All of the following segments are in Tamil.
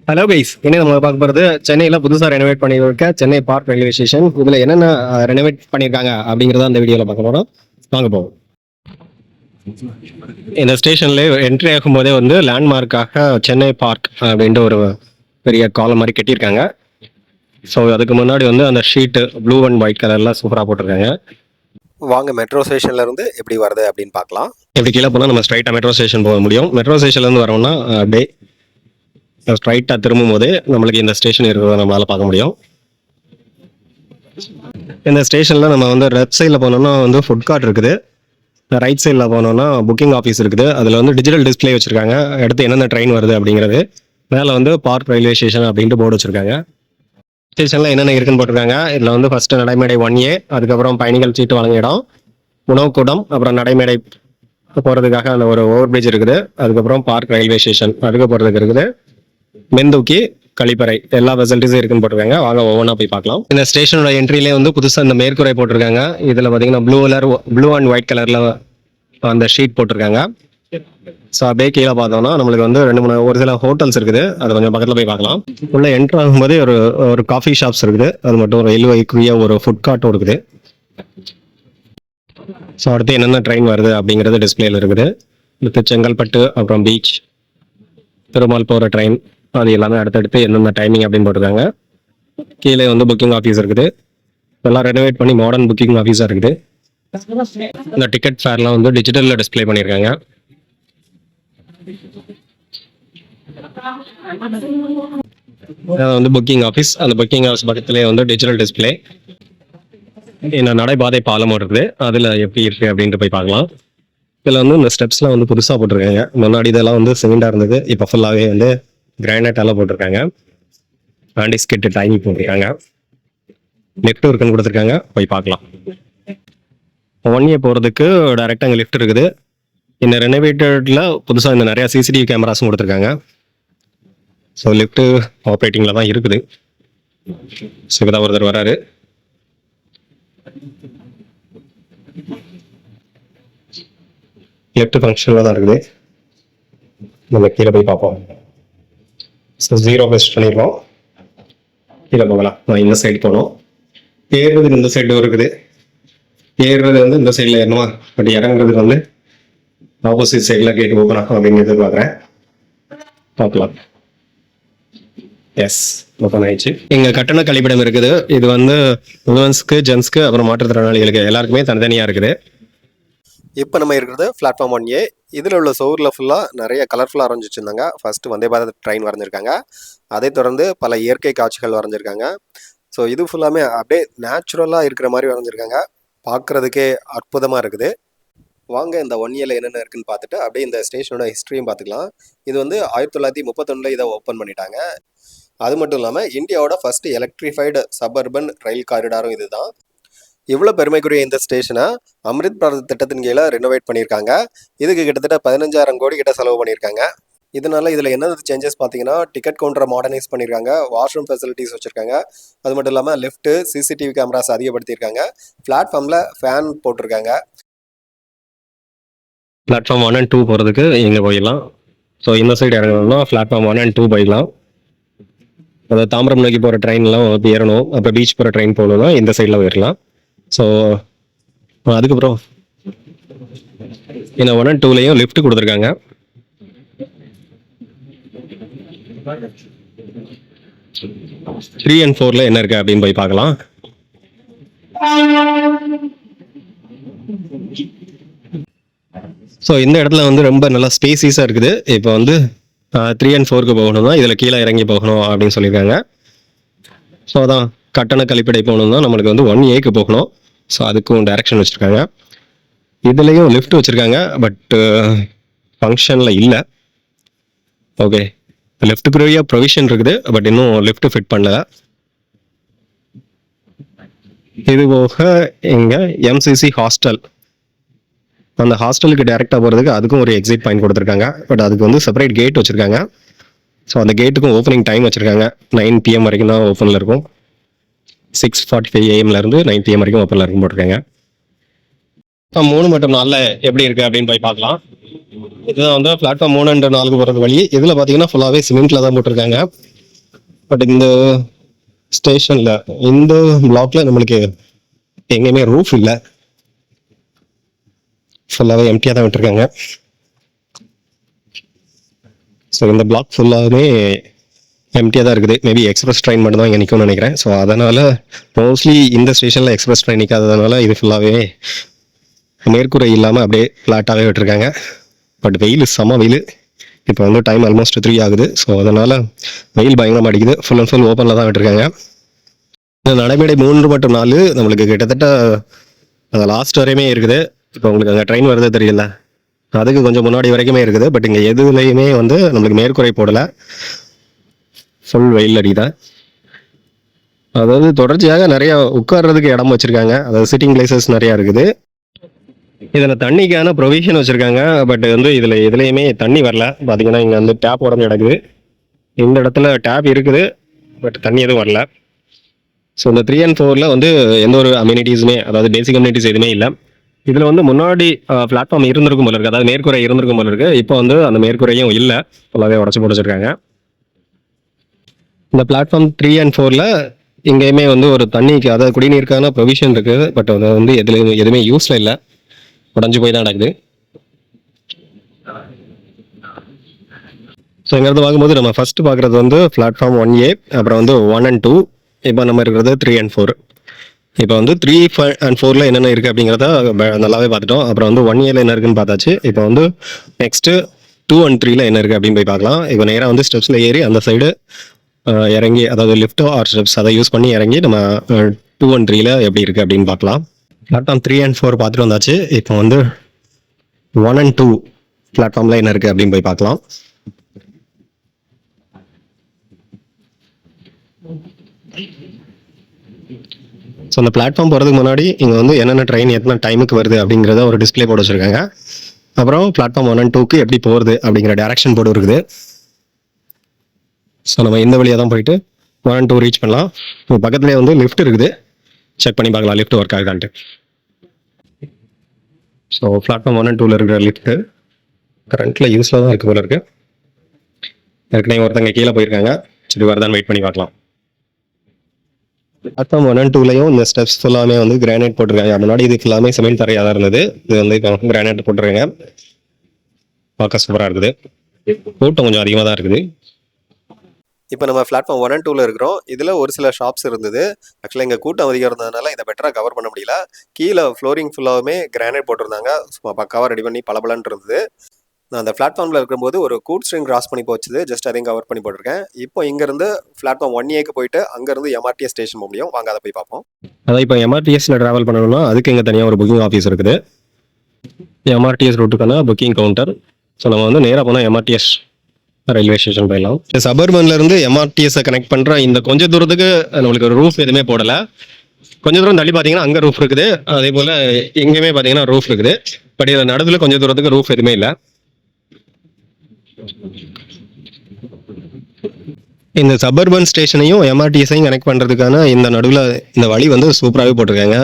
ஹலோ கைஸ், இன்னைக்கு நம்ம பார்க்க போகிறது சென்னையில் புதுசாக ரெனோவேட் பண்ணியிருக்க சென்னை பார்க் ரயில்வே ஸ்டேஷன். இதில் என்னென்ன ரெனோவேட் பண்ணியிருக்காங்க அப்படிங்கிறத அந்த வீடியோவில் பார்க்க போகிறோம். வாங்க போவோம். இந்த ஸ்டேஷனில் என்ட்ரி ஆகும்போதே வந்து லேண்ட்மார்க்காக சென்னை பார்க் அப்படின்ட்டு ஒரு பெரிய காலம் மாதிரி கட்டியிருக்காங்க. ஸோ அதுக்கு முன்னாடி வந்து அந்த ஷீட்டு ப்ளூ அண்ட் ஒயிட் கலரில் சூப்பராக போட்டிருக்காங்க. வாங்க மெட்ரோ ஸ்டேஷன்ல இருந்து எப்படி வருது அப்படின்னு பார்க்கலாம். இப்படி கீழே போனால் நம்ம ஸ்ட்ரைட்டாக மெட்ரோ ஸ்டேஷன் போக முடியும். மெட்ரோ ஸ்டேஷன்லேருந்து வரோம்னா அப்படியே ஸ்ட்ரைட்டாக திரும்பும் போதே நம்மளுக்கு இந்த ஸ்டேஷன் இருக்கிறத நம்மளால் பார்க்க முடியும். இந்த ஸ்டேஷனில் நம்ம வந்து லெஃப்ட் சைடில் போனோம்னா வந்து ஃபுட் கார்ட் இருக்குது. ரைட் சைடில் போனோம்னா புக்கிங் ஆஃபீஸ் இருக்குது. அதில் வந்து டிஜிட்டல் டிஸ்பிளே வச்சுருக்காங்க, அடுத்து என்னென்ன ட்ரெயின் வருது அப்படிங்கிறது. மேலே வந்து பார்க் ரயில்வே ஸ்டேஷன் அப்படின்ட்டு போர்டு வச்சுருக்காங்க. ஸ்டேஷனில் என்னென்ன இருக்குன்னு போட்டிருக்காங்க. இதில் வந்து ஃபஸ்ட்டு நடைமேடை 1A, அதுக்கப்புறம் பயணிகள் சீட்டு வழங்கிய இடம், உணவுக்கூடம், அப்புறம் நடைமேடை போகிறதுக்காக அந்த ஒரு ஓவர் பிரிட்ஜ் இருக்குது. அதுக்கப்புறம் பார்க் ரயில்வே ஸ்டேஷன் அதுக்கு போகிறதுக்கு இருக்குது. மெந்தூக்கி, கழிப்பறை, எல்லா ஃபெசிலிட்டிஸும் இருக்குன்னு போட்டிருக்காங்க. வாங்க ஒவ்வொன்றா போய் பார்க்கலாம். இந்த ஸ்டேஷனோட என்ட்ரிலே வந்து புதுசாக இந்த மேற்கூரை போட்டிருக்காங்க. இதில் பார்த்தீங்கன்னா ப்ளூ அண்ட் ஒயிட் கலரில் அந்த ஷீட் போட்டிருக்காங்க. ஸோ அப்படியே கீழே பார்த்தோம்னா நம்மளுக்கு வந்து 2-3 ஒரு சில ஹோட்டல்ஸ் இருக்குது. அது கொஞ்சம் பக்கத்தில் போய் பார்க்கலாம். உள்ள என்ட்ரு ஆகும்போதே ஒரு காஃபி ஷாப்ஸ் இருக்குது. அது மட்டும் ரயில்வேக்குரிய ஒரு ஃபுட் கார்ட்டும் இருக்குது. ஸோ அடுத்து என்னென்ன ட்ரெயின் வருது அப்படிங்கிறது டிஸ்பிளேல இருக்குது. அடுத்து செங்கல்பட்டு, அப்புறம் பீச், திருமால் போகிற ட்ரெயின், அது எல்லாமே அடுத்தடுத்து என்னென்ன டைமிங் அப்படின்னு போட்டிருக்காங்க. கீழே வந்து புக்கிங் ஆஃபீஸ் இருக்குது. எல்லாம் ரெனோவேட் பண்ணி மாடர்ன் புக்கிங் ஆஃபீஸாக இருக்குது. இந்த டிக்கெட் ஃபேர்லாம் வந்து டிஜிட்டலில் டிஸ்பிளே பண்ணியிருக்காங்க. வந்து புக்கிங் ஆஃபீஸ், அந்த புக்கிங் ஆஃபீஸ் பக்கத்துலேயே வந்து டிஜிட்டல் டிஸ்பிளே. இந்த நடைபாதை பாலம் இருக்குது, அதில் எப்படி இருக்குது அப்படின்ட்டு போய் பார்க்கலாம். இதில் வந்து இந்த ஸ்டெப்ஸ்லாம் வந்து புதுசாக போட்டிருக்காங்க. முன்னாடி இதெல்லாம் வந்து சிமெண்டாக இருந்தது, இப்போ ஃபுல்லாகவே வந்து கிரானைட்டால போட்டிருக்காங்க. ஆண்டிஸ்கெட் டைமிங் போட்டிருக்காங்க. லிஃப்ட் இருக்குன்னு கொடுத்துருக்காங்க, போய் பார்க்கலாம். 1A போகிறதுக்கு டைரெக்டாக அங்கே லிஃப்ட் இருக்குது. இந்த ரெனோவேட்டடில் புதுசாக இந்த நிறையா சிசிடிவி கேமராஸும் கொடுத்துருக்காங்க. ஸோ லிஃப்ட்டு ஆப்ரேட்டிங்கில் தான் இருக்குது. ஸோ இப்போதான் ஒருத்தர் வராரு. லிஃப்ட் ஃபங்க்ஷனில் தான் இருக்குது. நம்ம கீழே போய் பார்ப்போம். ஸோ 0 பெஸ்ட் பண்ணிடுவோம். கீழே போகலாம். நான் இந்த சைடு போனோம். ஏறுறது இந்த சைடு இருக்குது. ஏறுறது வந்து இந்த சைடில் ஏறணுமா, பட் இறங்குறது வந்து ஆப்போசிட் சைடில் கேட்டு ஓப்பன் ஆகும் அப்படின்னு எதிர்பார்க்குறேன். பார்க்கலாம். எஸ், ஓப்பன் ஆயிடுச்சு. இங்கே கட்டண கழிப்பிடம் இருக்குது. இது வந்து உமன்ஸ்க்கு, ஜென்ஸ்க்கு, அப்புறம் மாற்றுத்திறனாளிகளுக்கு எல்லாருக்குமே தனித்தனியாக இருக்குது. இப்போ நம்ம இருக்கிறது பிளாட்ஃபார்ம் 1A. இதில் உள்ள சோரில் ஃபுல்லாக நிறைய கலர்ஃபுல்லாக வரைஞ்சி வச்சுருந்தாங்க. First Vande Bharat train வரைஞ்சிருக்காங்க. அதை தொடர்ந்து பல இயற்கை காட்சிகள் வரைஞ்சிருக்காங்க. ஸோ இது ஃபுல்லாமே அப்படியே நேச்சுரலாக இருக்கிற மாதிரி வரைஞ்சிருக்காங்க. பார்க்குறதுக்கே அற்புதமாக இருக்குது. வாங்க இந்த 1Aல என்னென்ன இருக்குன்னு பார்த்துட்டு அப்படியே இந்த ஸ்டேஷனோட ஹிஸ்ட்ரியும் பார்த்துக்கலாம். இது வந்து 1931 இதை ஓப்பன் பண்ணிட்டாங்க. அது மட்டும் இல்லாமல் இந்தியாவோட ஃபஸ்ட்டு எலக்ட்ரிஃபைடு சபர்பன் ரயில் காரிடாரும் இது தான். இவ்வளோ பெருமைக்குரிய இந்த ஸ்டேஷனை அம்ரித் பாரத் திட்டத்தின் கீழே ரெனோவேட் பண்ணியிருக்காங்க. இதுக்கு கிட்டத்தட்ட 15,000 கோடி கிட்ட செலவு பண்ணியிருக்காங்க. இதனால இதில் என்ன சேஞ்சஸ் பார்த்தீங்கன்னா, டிக்கெட் கவுண்டரை மாடர்னைஸ் பண்ணியிருக்காங்க, வாஷ்ரூம் ஃபெசிலிட்டிஸ் வச்சுருக்காங்க. அது மட்டும் இல்லாமல் லிஃப்ட்டு, சிசிடிவி கேமராஸ் அதிகப்படுத்தியிருக்காங்க. பிளாட்ஃபார்மில் ஃபேன் போட்டிருக்காங்க. பிளாட்ஃபார்ம் 1 and 2 போகிறதுக்கு இங்கே போயிடலாம். ஸோ இந்த சைடு இறங்கணும்னா பிளாட்ஃபார்ம் 1 and 2 போயிடலாம். அதாவது தாம்பரம் நோக்கி போகிற ட்ரெயின்லாம் ஏறணும், அப்புறம் பீச் போகிற ட்ரெயின் போகணும்னா இந்த சைடில் போயிடலாம். ஸோ அதுக்கப்புறம் இந்த 1 and 2லையும் லிஃப்ட் கொடுத்துருக்காங்க. த்ரீ அண்ட் 4ல என்ன இருக்கு அப்படின்னு போய் பார்க்கலாம். ஸோ இந்த இடத்துல வந்து ரொம்ப நல்லா ஸ்பேசிஸாக இருக்குது. இப்போ வந்து 3 and 4க்கு போகணும்னா இதில் கீழே இறங்கி போகணும் அப்படின்னு சொல்லியிருக்காங்க. ஸோ அதான் கட்டண கழிப்பிடை போகணும்னா நம்மளுக்கு வந்து 1Aக்கு போகணும். ஸோ அதுக்கும் டைரக்ஷன் வச்சுருக்காங்க. இதுலேயும் லிஃப்ட் வச்சுருக்காங்க, பட் ஃபங்க்ஷனில் இல்லை. ஓகே, லிஃப்ட்டுக்குரிய ப்ரொவிஷன் இருக்குது, பட் இன்னும் லிஃப்ட் ஃபிட் பண்ணல. இது போக இங்கே MCC ஹாஸ்டல், அந்த ஹாஸ்டலுக்கு டைரெக்டாக போகிறதுக்கு அதுக்கும் ஒரு எக்ஸிட் பாயிண்ட் கொடுத்துருக்காங்க. பட் அதுக்கு வந்து செப்பரேட் கேட் வச்சுருக்காங்க. ஸோ அந்த கேட்டுக்கும் ஓப்பனிங் டைம் வச்சுருக்காங்க. 9 PM வரைக்கும் தான் ஓப்பனில் இருக்கும். 6:45 AM 9 PM வரைக்கும் ஓப்பனில் இருக்கும் போட்டிருக்காங்க. 3 மற்றும் 4 எப்படி இருக்குது அப்படின்னு போய் பார்க்கலாம். இதுதான் வந்து பிளாட்ஃபார்ம் 3 and 4 போகிறது வழி. இதில் பார்த்தீங்கன்னா ஃபுல்லாகவே சிமெண்ட்டில் தான் போட்டிருக்காங்க. பட் இந்த ஸ்டேஷனில் இந்த பிளாக்ல நம்மளுக்கு எங்கேயுமே ரூஃப் இல்லை, ஃபுல்லாகவே எம்டியாக தான் விட்டுருக்காங்க. ஸோ இந்த பிளாக் ஃபுல்லாகவே எம்டியாக தான் இருக்குது. மேபி எக்ஸ்பிரஸ் ட்ரெயின் மட்டும் தான் இங்கே நிற்கும்னு நினைக்கிறேன். ஸோ அதனால் மோஸ்ட்லி இந்த ஸ்டேஷனில் எக்ஸ்பிரஸ் ட்ரெயின் நிற்காததுனால இது ஃபுல்லாகவே மேற்கூரை இல்லாமல் அப்படியே ஃப்ளாட்டாகவே விட்டுருக்காங்க. பட் வெயில் செம வெயில். இப்போ வந்து டைம் ஆல்மோஸ்ட் 3 ஆகுது. ஸோ அதனால் வெயில் பயங்கரமாக அடிக்குது. ஃபுல் அண்ட் ஃபுல் ஓப்பனில் தான் விட்டுருக்காங்க. இந்த நடைமேடை 3 மற்றும் 4 நம்மளுக்கு கிட்டத்தட்ட அந்த லாஸ்ட் வரையுமே இருக்குது. இப்போ உங்களுக்கு அங்கே ட்ரெயின் வருது தெரியல, அதுக்கு கொஞ்சம் முன்னாடி வரைக்குமே இருக்குது. பட் இங்கே எதுலேயுமே வந்து நம்மளுக்கு மேற்கூரை போடலை, ஃபுல் வெயில் அடிதான். அதாவது தொடர்ச்சியாக நிறைய உட்கார்றதுக்கு இடம் வச்சுருக்காங்க, அதாவது சிட்டிங் பிளேசஸ் நிறையா இருக்குது. இதில் தண்ணிக்கான ப்ரொவிஷன் வச்சுருக்காங்க. பட் வந்து இதில் எதுலேயுமே தண்ணி வரல. பார்த்தீங்கன்னா இங்கே வந்து டேப் உடம்பு கிடக்குது. இந்த இடத்துல டேப் இருக்குது, பட் தண்ணி எதுவும் வரல. ஸோ இந்த 3 and 4 வந்து எந்த ஒரு அம்யூனிட்டிஸுமே, அதாவது பேசிக் அம்யூனிட்டிஸ் எதுவுமே இல்லை. இதில் வந்து முன்னாடி பிளாட்ஃபார்ம் இருந்திருக்கும் போல இருக்குது, அதாவது மேற்கூரை இருந்திருக்கும் போல இருக்குது. இப்போ வந்து அந்த மேற்கூரையும் இல்லை, ஃபுல்லாகவே உடச்சி போட்டுச்சிருக்காங்க. இந்த பிளாட்ஃபார்ம் 3 and 4 எங்கேயுமே வந்து ஒரு தண்ணிக்கு, அதாவது குடிநீருக்கான ப்ரொவிஷன் இருக்குது. பட் அது வந்து எதுவுமே யூஸில் இல்லை, உடஞ்சி போய் தான் நடக்குது. ஸோ இங்கேருந்து பார்க்கும்போது நம்ம ஃபர்ஸ்ட் பார்க்குறது வந்து பிளாட்ஃபார்ம் 1A, அப்புறம் வந்து 1 and 2. இப்போ நம்ம இருக்கிறது 3 and 4. இப்போ வந்து 3 and 4 என்னென்ன இருக்குது அப்படிங்கிறத நல்லாவே பார்த்துட்டோம். அப்புறம் வந்து 1A என்ன இருக்குன்னு பார்த்தாச்சு. இப்போ வந்து நெக்ஸ்ட்டு 2 and 3 என்ன இருக்குது அப்படின்னு போய் பார்க்கலாம். இப்போ நேராக வந்து ஸ்டெப்ஸில் ஏறி அந்த சைடு இறங்கி, அதாவது லிஃப்ட்டோ ஆர் ஸ்டெப்ஸ் அதை யூஸ் பண்ணி இறங்கி நம்ம 2 and 3 எப்படி இருக்குது அப்படின்னு பார்க்கலாம். பிளாட்ஃபார்ம் 3 and 4 பார்த்துட்டு வந்தாச்சு. இப்போ வந்து 1 and 2 பிளாட்ஃபார்மில் என்ன இருக்குது அப்படின்னு போய் பார்க்கலாம். ஸோ அந்த பிளாட்ஃபார்ம் போகிறதுக்கு முன்னாடி இங்கே வந்து என்னென்ன ட்ரெயின் எத்தனை டைமுக்கு வருது அப்படிங்கிறத ஒரு டிஸ்பிளே போர்டு வச்சுருக்காங்க. அப்புறம் பிளாட்ஃபார்ம் 1 and 2க்கு எப்படி போகிறது அப்படிங்கிற டைரக்ஷன் போர்டு இருக்குது. ஸோ நம்ம இந்த வழியாக தான் போயிட்டு 1 and 2 ரீச் பண்ணலாம். இப்போ பக்கத்துலேயே வந்து லிஃப்ட் இருக்குது, செக் பண்ணி பார்க்கலாம் லிஃப்ட் ஒர்க் ஆகுதான்ட்டு. ஸோ பிளாட்ஃபார்ம் 1 and 2 இருக்கிற லிஃப்ட்டு கரண்ட்டில் யூஸில் தான் இருக்குது போல இருக்குது. ஏற்கனவே ஒருத்தங்க கீழே போயிருக்காங்க, சரி வருதான்னு வெயிட் பண்ணி பார்க்கலாம். பிளாட்ஃபார்ம் 1 and 2 இந்த ஸ்டெப்ஸ் ஃபுல்லாமே வந்து கிரானைட் போட்டிருக்காங்க. முன்னாடி இது ஃபுல்லாமே சிமெண்ட் தரையாக தான் இருந்தது. இது வந்து இப்போ கிரானைட் போட்டிருக்காங்க, பார்க்க சூப்பராக இருக்குது. கூட்டம் கொஞ்சம் அதிகமாக தான் இருக்குது. இப்போ நம்ம பிளாட்ஃபார்ம் 1 and 2 இருக்கிறோம். இதில் ஒரு சில ஷாப்ஸ் இருந்தது. ஆக்சுவலாக இங்கே கூட்டம் அதிகம் இருந்ததுனால இதை பெட்டராக கவர் பண்ண முடியல. கீழே ஃப்ளோரிங் ஃபுல்லாகவுமே கிரானைட் போட்டிருந்தாங்க, சும்மா பக்காவாக ரெடி பண்ணி பளபளன்னு இருந்தது. நான் அந்த பிளாட்ஃபார்மில் இருக்கும்போது ஒரு கூட் ஸ்ட்ரிங் கிராஸ் பண்ணி போச்சுது, ஜஸ்ட் அதையும் கவர் பண்ணி போட்டிருக்கேன். இப்போ இங்கேருந்து பிளாட்ஃபார்ம் 1Aக்கு போயிட்டு அங்கேருந்து MRTS ஸ்டேஷன் போக முடியும். வாங்க அதை போய் பார்ப்போம். அதான் இப்போ MRTSல ட்ராவல் பண்ணணும்னா அதுக்கு இங்கே தனியாக ஒரு புக்கிங் ஆஃபீஸ் இருக்குது. MRTS ரூட்டுக்கான புக்கிங் கவுண்டர். ஸோ நம்ம வந்து நேராக போனால் MRTS ரயில்வே ஸ்டேஷன் போயிடலாம். சபர்பன்லேருந்து MRTSை கனெக்ட் பண்ணுற இந்த கொஞ்சம் தூரத்துக்கு நம்மளுக்கு ரூஃப் எதுவுமே போடலை. கொஞ்சம் தூரம் தள்ளி பார்த்தீங்கன்னா அங்கே ரூஃப் இருக்குது, அதே போல் எங்கேயுமே பார்த்தீங்கன்னா ரூஃப் இருக்குது. பட் இதில் நடுவில் கொஞ்சம் தூரத்துக்கு ரூஃப் எதுவுமே இல்லை. இந்த சபர்பன் ஸ்டேஷனையும் MRTSையும் கனெக்ட் பண்ணுறதுக்கான இந்த நடுவில் இந்த வழி வந்து சூப்பராகவே போட்டிருக்காங்க.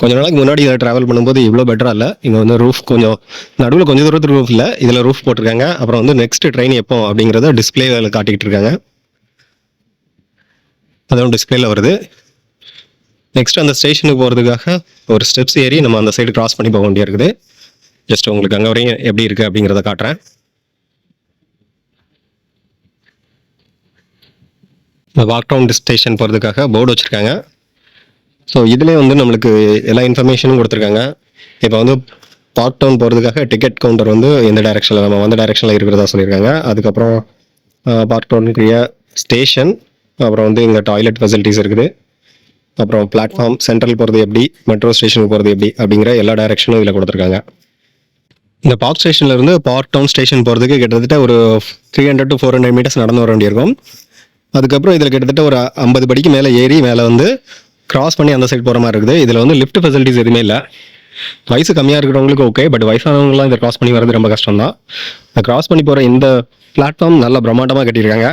கொஞ்ச நாளைக்கு முன்னாடி இதில் ட்ராவல் பண்ணும்போது இவ்வளோ பெட்டராக இல்லை. இங்கே வந்து ரூஃப் கொஞ்சம் நடுவில் கொஞ்சம் தூரத்துக்கு ரூஃப் இல்லை, இதில் ரூஃப் போட்டிருக்காங்க. அப்புறம் வந்து நெக்ஸ்ட் ட்ரெயின் எப்போ அப்படிங்கிறத டிஸ்பிளேவில் காட்டிக்கிட்டு இருக்காங்க, அதுவும் டிஸ்பிளேல வருது. நெக்ஸ்ட் அந்த ஸ்டேஷனுக்கு போகிறதுக்காக ஒரு ஸ்டெப்ஸ் ஏறி நம்ம அந்த சைடு கிராஸ் பண்ணி போக வேண்டிய இருக்குது. ஜஸ்ட் உங்களுக்கு அங்கே வரையும் எப்படி இருக்குது அப்படிங்கிறத காட்டுறேன். வாக் டவுன் ஸ்டேஷன் போகிறதுக்காக போர்டு வச்சுருக்காங்க. ஸோ இதிலே வந்து நம்மளுக்கு எல்லா இன்ஃபர்மேஷனும் கொடுத்துருக்காங்க. இப்போ வந்து பார்க் டவுன் போகிறதுக்காக டிக்கெட் கவுண்டர் வந்து எந்த டைரெக்ஷனில் நம்ம வந்த டைரெக்ஷனில் இருக்கிறதா சொல்லியிருக்காங்க. அதுக்கப்புறம் பார்க் டவுனுக்குரிய ஸ்டேஷன், அப்புறம் வந்து இங்கே டாய்லெட் ஃபெசிலிட்டிஸ் இருக்குது. அப்புறம் பிளாட்ஃபார்ம் சென்ட்ரல் போகிறது எப்படி, மெட்ரோ ஸ்டேஷனுக்கு போகிறது எப்படி அப்படிங்கிற எல்லா டைரெக்ஷனும் இதில் கொடுத்துருக்காங்க. இந்த பார்க் ஸ்டேஷன்லேருந்து பார்க் டவுன் ஸ்டேஷன் போகிறதுக்கு கிட்டத்தட்ட ஒரு 300 to 400 மீட்டர்ஸ் நடந்து வர வேண்டியிருக்கும். அதுக்கப்புறம் இதில் கிட்டத்தட்ட ஒரு 50 படிக்கு மேலே ஏறி மேலே வந்து கிராஸ் பண்ணி அந்த சைடு போகிற மாதிரி இருக்குது. இதில் வந்து லிஃப்ட் ஃபெசிலிட்டிஸ் எதுவுமே இல்லை. வயசு கம்மியாக இருக்கிறவங்களுக்கு ஓகே, பட் வயசானவங்களாம் இதை கிராஸ் பண்ணி வரது ரொம்ப கஷ்டம் தான். கிராஸ் பண்ணி போகிற இந்த பிளாட்ஃபார்ம் நல்லா பிரம்மாண்டமாக கட்டியிருக்காங்க.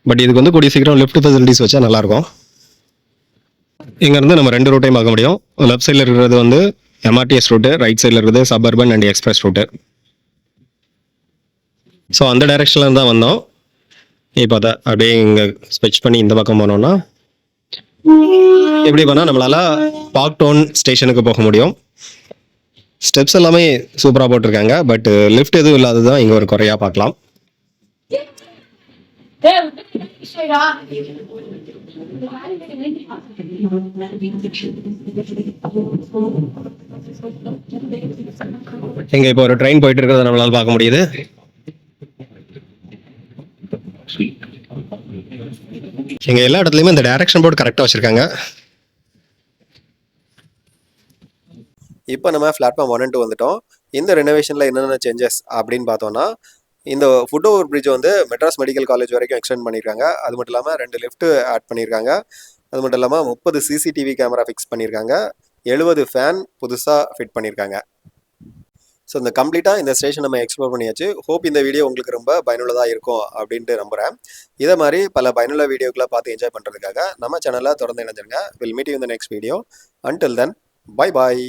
பட் இதுக்கு வந்து கூடிய சீக்கிரம் லிஃப்ட் ஃபெசிலிட்டிஸ் வச்சா நல்லாயிருக்கும். இங்கேருந்து நம்ம 2 ரூட்டையும் பார்க்க முடியும். லெஃப்ட் சைடில் இருக்கிறது வந்து MRTS ரூட்டு, ரைட் சைடில் இருக்கிறது suburban and express route. So அந்த டைரெக்ஷனில் தான் வந்தோம். இப்போ அதை அப்படியே இங்கே ஸ்பெச் பண்ணி இந்த பக்கம் போனோம்னா எப்படி பண்ணால் நம்மளால பார்க் டவுன் ஸ்டேஷனுக்கு போக முடியும். ஸ்டெப்ஸ் எல்லாமே சூப்பராக போட்டிருக்காங்க. பட் லிஃப்ட் எதுவும் இல்லாததான் இங்கே ஒரு குறையாக பார்க்கலாம். இங்கே இப்போ ஒரு ட்ரெயின் போயிட்டு இருக்கிறத நம்மளால பார்க்க முடியுது. இங்கே எல்லா இடத்துலையுமே இந்த டைரக்ஷன் போர்டு கரெக்டாக வச்சுருக்காங்க. இப்போ நம்ம பிளாட்ஃபார்ம் 1 and 2 வந்துட்டோம். இந்த ரெனோவேஷனில் என்னென்ன சேஞ்சஸ் அப்படின்னு பார்த்தோம்னா, இந்த ஃபுட் ஓவர் பிரிட்ஜ் வந்து மெட்ராஸ் மெடிக்கல் காலேஜ் வரைக்கும் எக்ஸ்டெண்ட் பண்ணியிருக்காங்க. அது மட்டும் இல்லாமல் 2 லிஃப்ட் ஆட் பண்ணியிருக்காங்க. அது மட்டும் இல்லாமல் 30 சிசிடிவி கேமரா ஃபிக்ஸ் பண்ணியிருக்காங்க. 70 ஃபேன் புதுசாக ஃபிட் பண்ணியிருக்காங்க. ஸோ இந்த கம்ப்ளீட்டாக இந்த ஸ்டேஷன் நம்ம எக்ஸ்ப்ளோர் பண்ணியாச்சு. ஹோப் இந்த வீடியோ உங்களுக்கு ரொம்ப பயனுள்ளதாக இருக்கும் அப்படின்ட்டு நம்புகிறேன். இதே மாதிரி பல பயனுள்ள வீடியோக்களை பார்த்து என்ஜாய் பண்ணுறதுக்காக நம்ம சேனலை தொடர்ந்து இணைஞ்சிருங்க. Will meet you in the next video. Until then, bye bye.